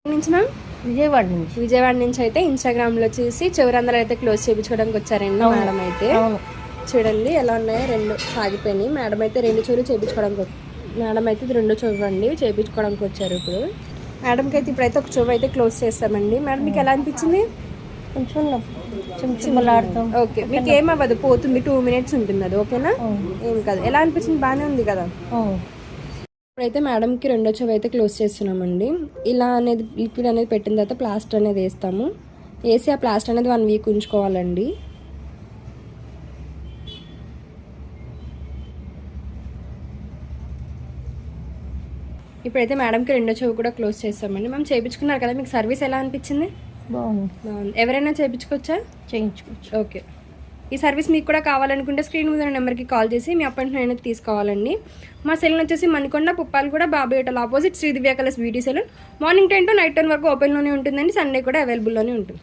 నుంచి మ్యామ్ విజయవాడ నుంచి అయితే ఇన్స్టాగ్రామ్లో చూసి చివరందరూ అయితే క్లోజ్ చేయించుకోవడానికి వచ్చారండి మేడం అయితే. చూడండి ఎలా ఉన్నాయో, రెండు సాగిపోయినాయి. మేడం అయితే రెండు చెవులు చేయించుకోవడానికి మేడం అయితే ఇది రెండో చెవు అండి చేయించుకోవడానికి వచ్చారు. ఇప్పుడు మేడంకి అయితే ఇప్పుడైతే ఒక చెవు అయితే క్లోజ్ చేస్తామండి. మేడం మీకు ఎలా అనిపించింది? కొంచెం ఓకే, మీకు ఏమవ్వదు, పోతుంది, 2 minutes ఉంటుంది అది. ఓకేనా? ఏం కాదు. ఎలా అనిపించింది? బాగానే ఉంది కదా. ఇప్పుడైతే మేడంకి రెండో చెవి అయితే క్లోజ్ చేస్తున్నామండి. ఇలా అనేది లిక్విడ్ అనేది పెట్టిన తర్వాత ప్లాస్టర్ అనేది వేస్తాము. వేసి ఆ ప్లాస్టర్ అనేది 1 week ఉంచుకోవాలండి. ఇప్పుడైతే మేడంకి రెండో చెవి కూడా క్లోజ్ చేస్తామండి. మేము చేయించుకున్నారు కదా, మీకు సర్వీస్ ఎలా అనిపించింది? బాగుంది. ఎవరైనా చేయించుకోవచ్చా? చేయించుకోవచ్చు. ఓకే, ఈ సర్వీస్ మీకు కూడా కావాలనుకుంటే స్క్రీన్ మీద నెంబర్కి కాల్ చేసి మీ అపాయింట్మెంట్ అనేది తీసుకోవాలండి. మా సెలూన్ వచ్చేసి Manikonda, Puppalaguda, Babu hotel opposite Shri Divya colours beauty salon. Morning 10 to night 10 వరకు ఓపెన్లోనే ఉంటుందండి. సండే కూడా అవైలబుల్లోనే ఉంటుంది.